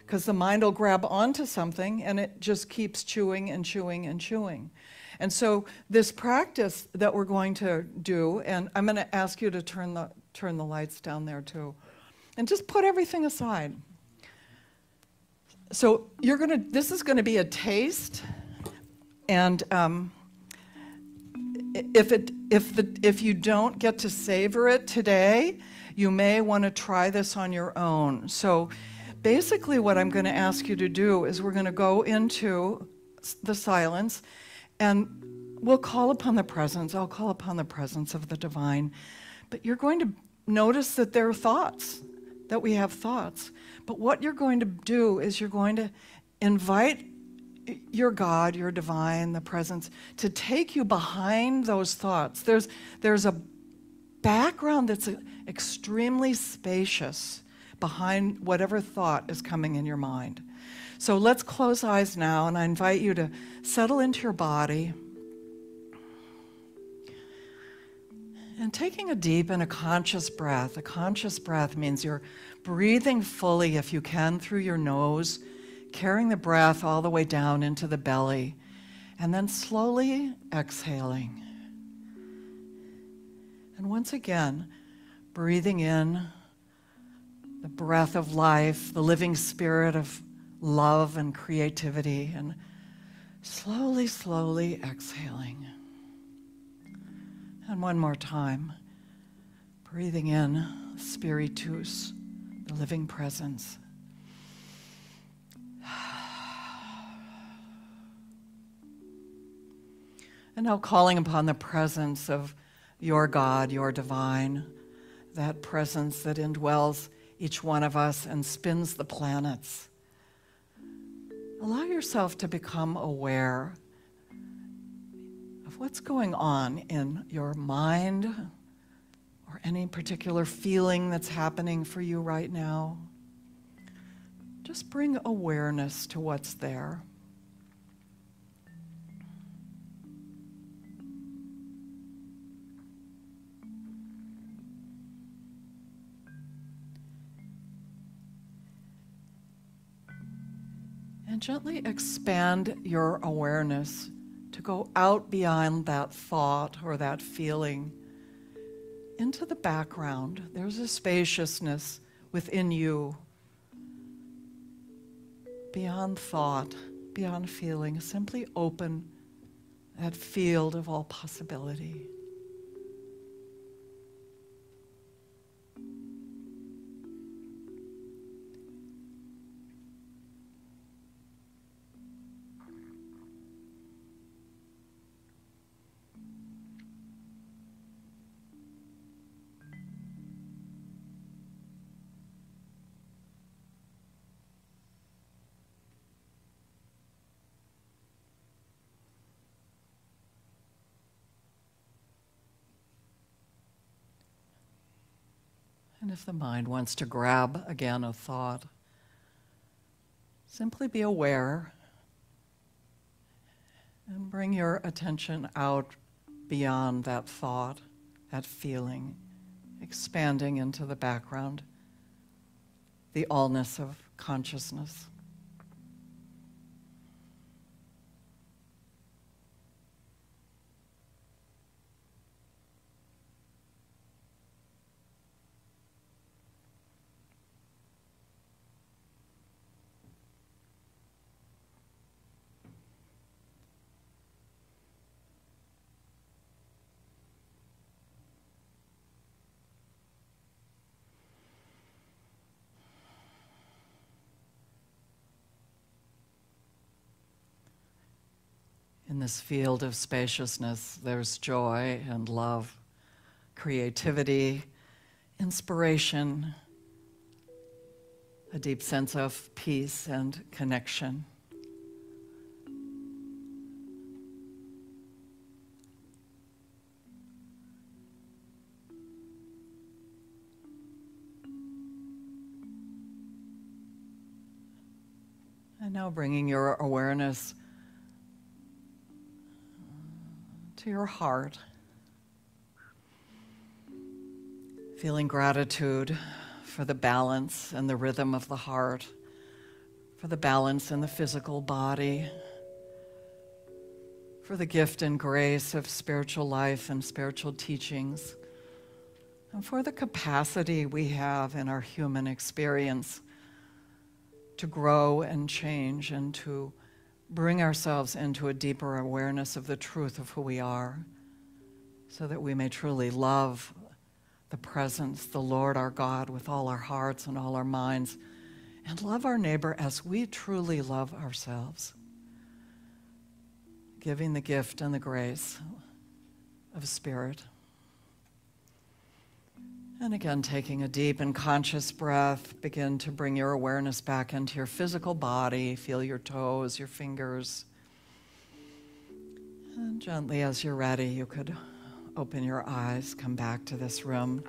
Because the mind will grab onto something and it just keeps chewing and chewing and chewing. And so this practice that we're going to do, and I'm going to ask you to turn the lights down there too, and just put everything aside. So this is going to be a taste, and if you don't get to savor it today, you may want to try this on your own. So basically what I'm going to ask you to do is we're going to go into the silence, and we'll call upon the presence. I'll call upon the presence of the divine. But you're going to notice that there are thoughts, that we have thoughts. But what you're going to do is you're going to invite your God, your divine, the presence, to take you behind those thoughts. There's a background that's extremely spacious behind whatever thought is coming in your mind. So let's close eyes now, and I invite you to settle into your body. And taking a deep and a conscious breath. A conscious breath means you're breathing fully, if you can, through your nose, carrying the breath all the way down into the belly, and then slowly exhaling. And once again, breathing in the breath of life, the living spirit of love and creativity, and slowly, slowly exhaling. And one more time, breathing in Spiritus, the living presence. And now calling upon the presence of your God, your divine, that presence that indwells each one of us and spins the planets. Allow yourself to become aware of what's going on in your mind or any particular feeling that's happening for you right now. Just bring awareness to what's there. And gently expand your awareness to go out beyond that thought or that feeling into the background. There's a spaciousness within you, beyond thought, beyond feeling. Simply open that field of all possibility. And if the mind wants to grab again a thought, simply be aware and bring your attention out beyond that thought, that feeling, expanding into the background, the allness of consciousness. In this field of spaciousness, there's joy and love, creativity, inspiration, a deep sense of peace and connection. And now bringing your awareness to your heart, feeling gratitude for the balance and the rhythm of the heart, for the balance in the physical body, for the gift and grace of spiritual life and spiritual teachings, and for the capacity we have in our human experience to grow and change and to bring ourselves into a deeper awareness of the truth of who we are, so that we may truly love the presence, the Lord our God, with all our hearts and all our minds, and love our neighbor as we truly love ourselves, giving the gift and the grace of spirit. And again, taking a deep and conscious breath, begin to bring your awareness back into your physical body. Feel your toes, your fingers. And gently, as you're ready, you could open your eyes, come back to this room.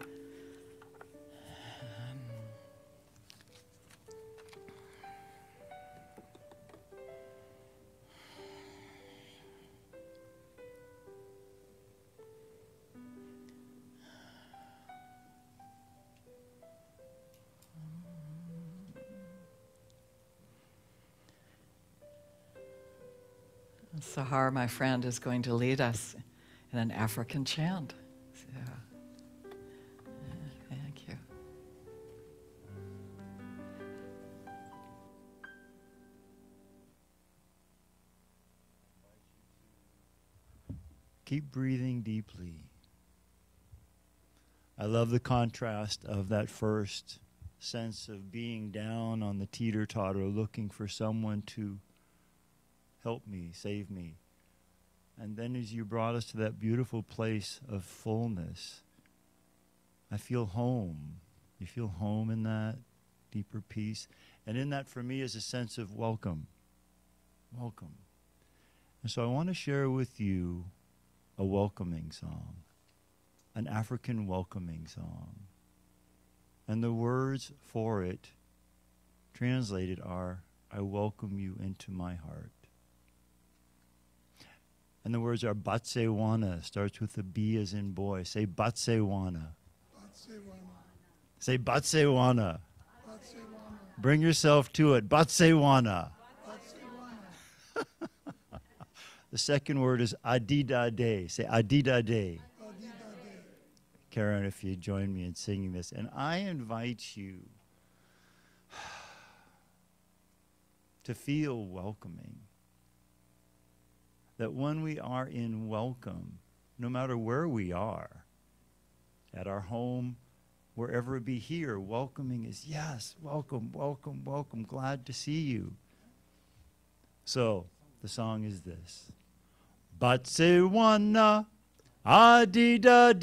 Sahar, my friend, is going to lead us in an African chant. So, thank you. Keep breathing deeply. I love the contrast of that first sense of being down on the teeter-totter, looking for someone to help me, save me. And then as you brought us to that beautiful place of fullness, I feel home. You feel home in that deeper peace. And in that, for me, is a sense of welcome. Welcome. And so I want to share with you a welcoming song, an African welcoming song. And the words for it, translated, are, I welcome you into my heart. And the words are Batsewana, starts with the B as in boy. Say Batsewana. Say Batsewana. Bring yourself to it. Batsewana. The second word is Adidade. Say Adidade. Karen, if you join me in singing this. And I invite you to feel welcoming. That when we are in welcome, no matter where we are, at our home, wherever it be here, welcoming is, yes, welcome, welcome, welcome, glad to see you. So, the song is this. Batsewana. Adidade,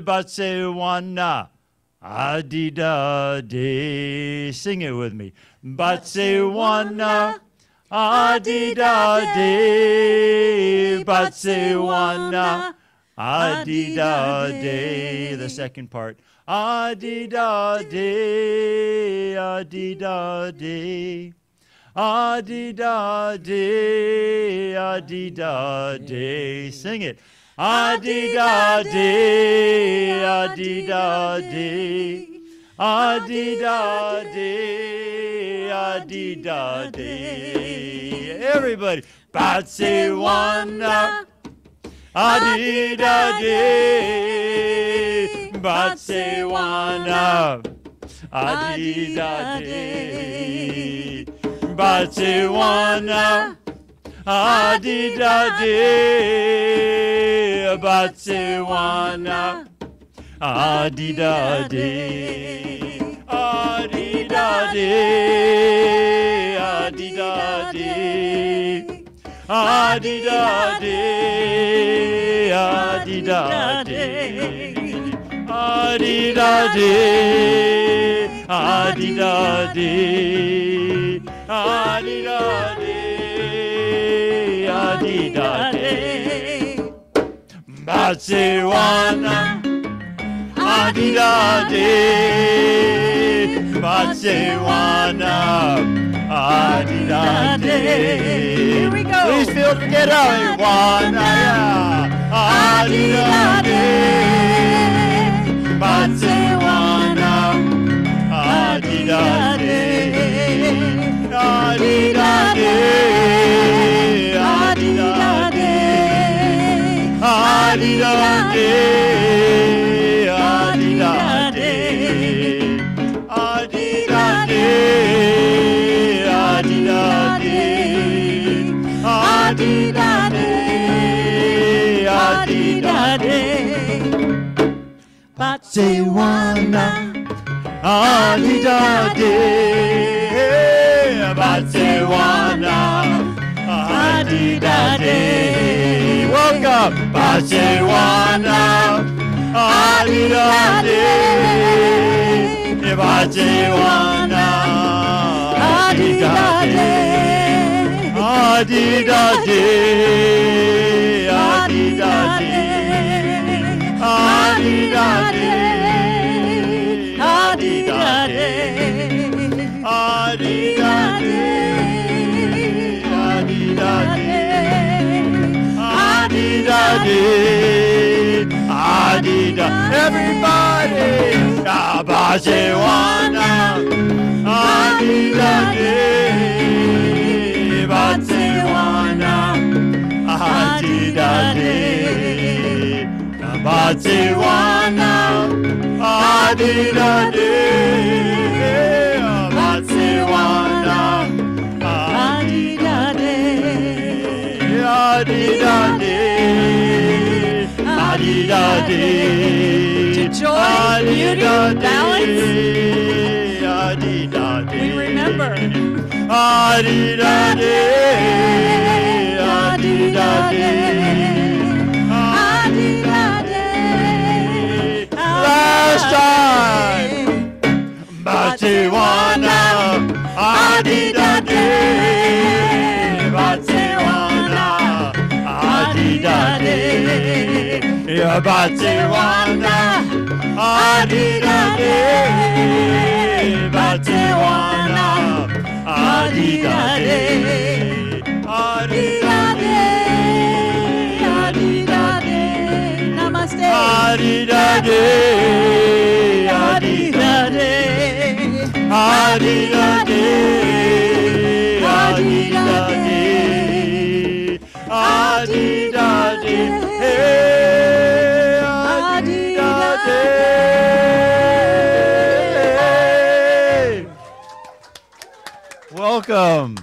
Batsewana, Adidade. Sing it with me. Batsewana, Adidade, Batsewana, Adidade. The second part. Adidade, Adidade. Adidade, Adidade. Sing it. Adidade, Adidade. Adidade, Adidade. Everybody. Batsewana. Adidade. Batsewana. Adidade. Batsewana, Adidade, Batsewana, Adidade, Adidade, Adidade, Adidade, Adidade, Adidade, Adidade. Adidade, Adidade, Batsewana, Adidade, Batsewana, Adidade. Here we go. Please feel to get out. Adidade, Batsewana, Adidade. Adidade, Adidade, Adidade, Adidade, Adidade, Adidade, Adidade, Batsewana, Adidade. Batsewana, Adidade. Welcome, Batsewana, Adidade. Batsewana, Adidade. Adidade, Adidade, Adidade, Adidade. Adidade, Adidade, Adidade, everybody, Batsewana, Adidade, Batsewana, To joy, beauty, balance. We remember. Last time. Botswana, adi-da-de. Botswana, adi-da-de. Yeah, Botswana, adi-da-de. Botswana, adi-da-de. Adi-da-de. Adi-da-de. Namaste. Adi-da-de. Adi-da-de. Adi-da-de. Adi-da-de. Adi-da-de. Adi-da-de. Welcome.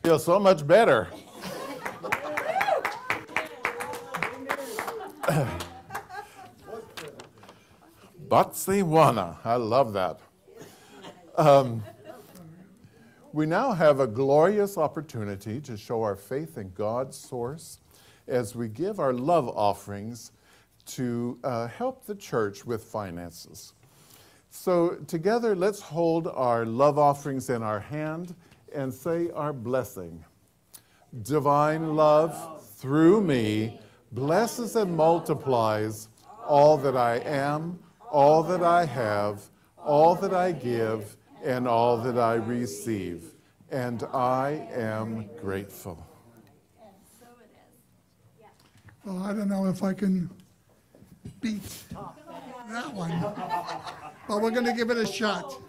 Feel so much better. Botswana, I love that. We now have a glorious opportunity to show our faith in God's source as we give our love offerings to help the church with finances. So together, let's hold our love offerings in our hand and say our blessing. Divine love through me blesses and multiplies all that I am, all that I have, all that I give, and all that I receive. And I am grateful. Well, I don't know if I can beat that one, but we're going to give it a shot.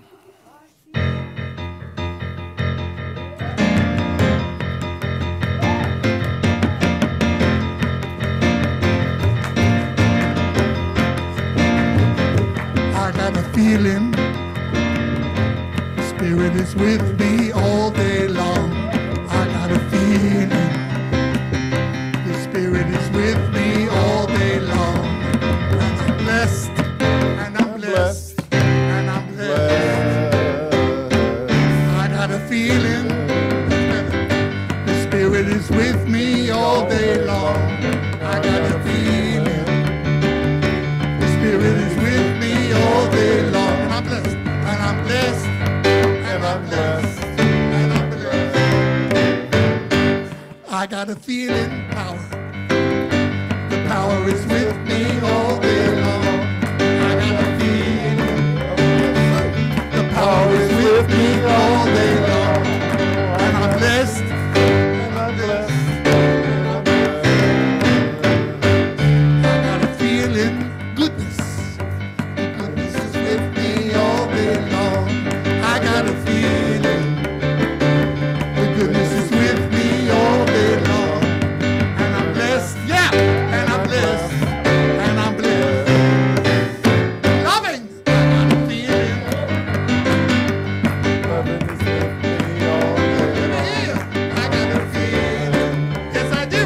I got a feeling the Spirit is with me all day long. I got a feeling the Spirit is with me all day long. And I'm blessed, and I'm blessed, and I'm blessed. I got a feeling the Spirit is with me all day long. I got a feeling the Spirit is with me all day long. And I'm blessed, and I'm blessed, and I'm blessed, and I'm blessed. I got a feeling power. The power is with me all day long. I got a feeling the power is with me all day long. And I'm blessed, and I'm blessed, and I'm blessed. I got a feeling goodness. Goodness is with me all day long. I got a feeling the goodness is with me all day long. And I'm blessed, yeah, and I'm blessed, and I'm blessed. Loving, I got a feeling. Loving is with me all day long. I got a feeling, yes I do.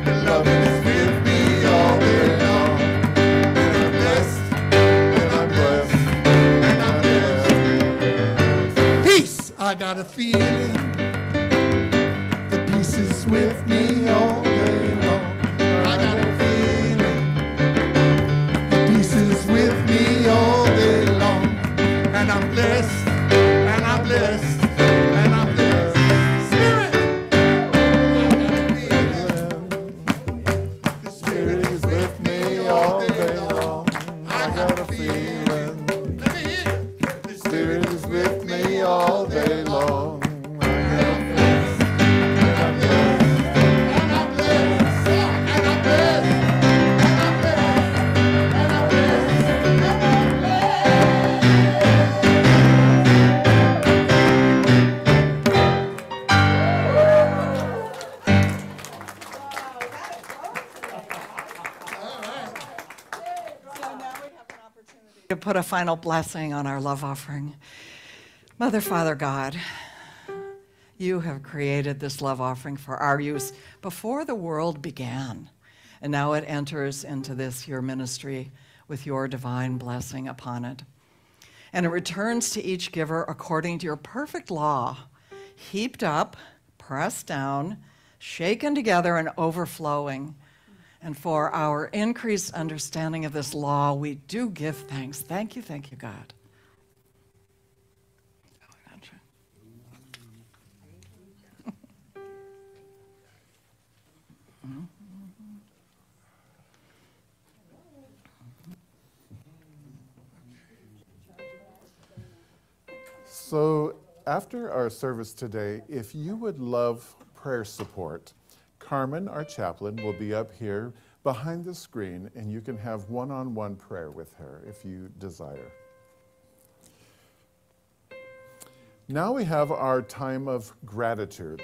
The loving is with me all day long. And I'm blessed, and I'm blessed, and I'm blessed. Peace, I got a feeling. The peace is with me all day long. I got a feeling. The peace is with me all day long. And I'm blessed, and I'm blessed, and I'm blessed. Spirit, I got a feeling. The Spirit is with me all day long. I got a feeling. Let me hear you. The Spirit is with me all day long. To put a final blessing on our love offering. Mother, Father, God, you have created this love offering for our use before the world began. And now it enters into this, your ministry, with your divine blessing upon it. And it returns to each giver according to your perfect law, heaped up, pressed down, shaken together, and overflowing. And for our increased understanding of this law, we do give thanks. Thank you, God. So after our service today, if you would love prayer support, Carmen, our chaplain, will be up here behind the screen, and you can have one-on-one prayer with her if you desire. Now we have our time of gratitude.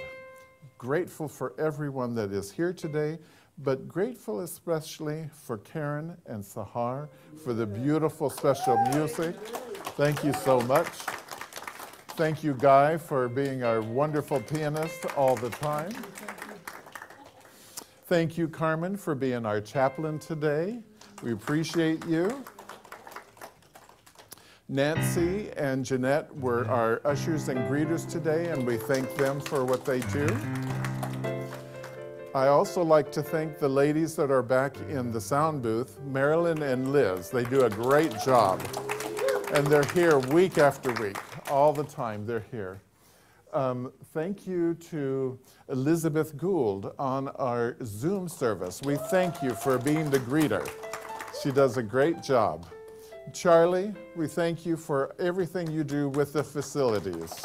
Grateful for everyone that is here today, but grateful especially for Karen and Sahar for the beautiful special music. Thank you so much. Thank you, Guy, for being our wonderful pianist all the time. Thank you, Carmen, for being our chaplain today. We appreciate you. Nancy and Jeanette were our ushers and greeters today, and we thank them for what they do. I also like to thank the ladies that are back in the sound booth, Marilyn and Liz. They do a great job. And they're here week after week, all the time they're here. Thank you to Elizabeth Gould on our Zoom service. We thank you for being the greeter. She does a great job. Charlie, we thank you for everything you do with the facilities.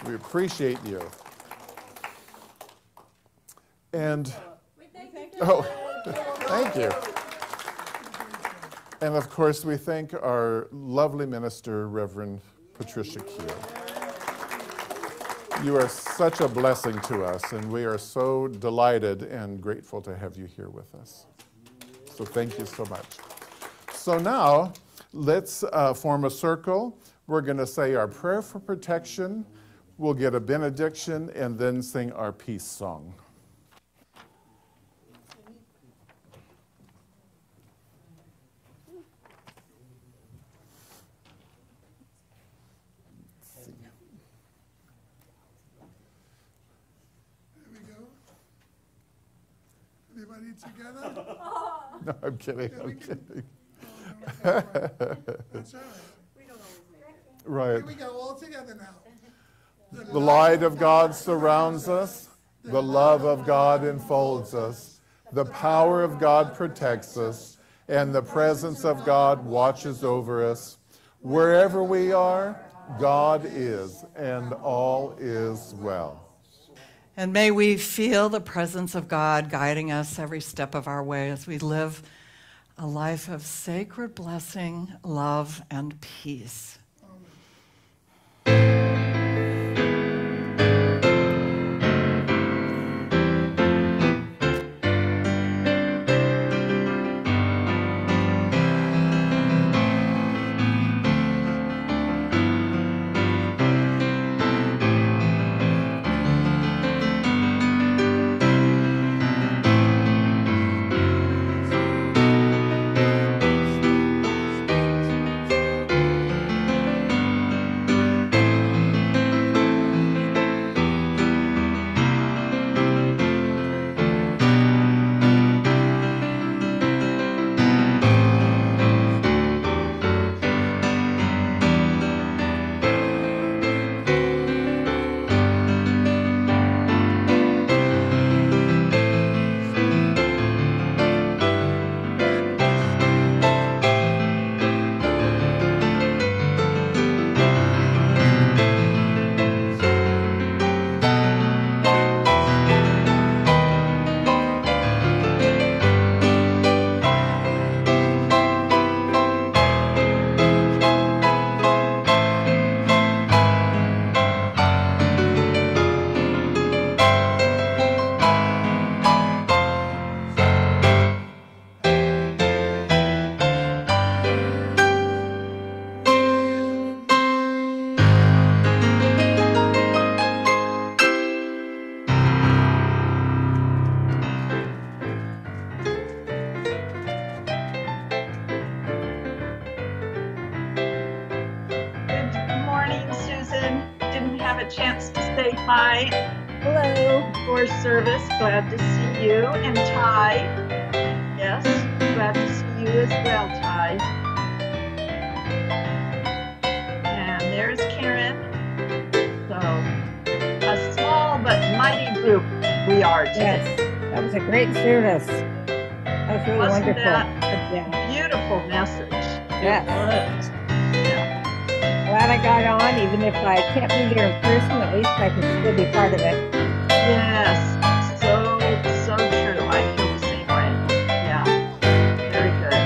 We appreciate you. And, thank you. And of course, we thank our lovely minister, Reverend Patricia Keel. You are such a blessing to us, and we are so delighted and grateful to have you here with us. So thank you so much. So now, let's form a circle. We're going to say our prayer for protection. We'll get a benediction and then sing our peace song. Everybody together? No, I'm kidding. I'm kidding. That's all right. Right. Here we go, all together now. The light of God surrounds us. The love of God enfolds us. The power of God protects us. And the presence of God watches over us. Wherever we are, God is, and all is well. And may we feel the presence of God guiding us every step of our way as we live a life of sacred blessing, love, and peace. a chance to say hi. Hello. For service, glad to see you. And Ty, yes, glad to see you as well, Ty. And there's Karen. So, a small but mighty group we are today. Yes, that was a great service. That was really Wasn't wonderful. that Yeah. a beautiful message? Yes. Yeah. Glad I got on, even if I can't be here in person, at least I can still be part of it. Yes, so true. I feel the same way. Yeah, very good.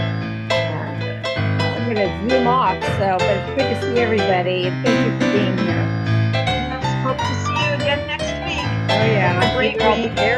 Very good. I'm going to zoom off, but it's good to see everybody, and thank you for being here. Let's hope to see you again next week. Oh, yeah. Have a great I'll be week. there.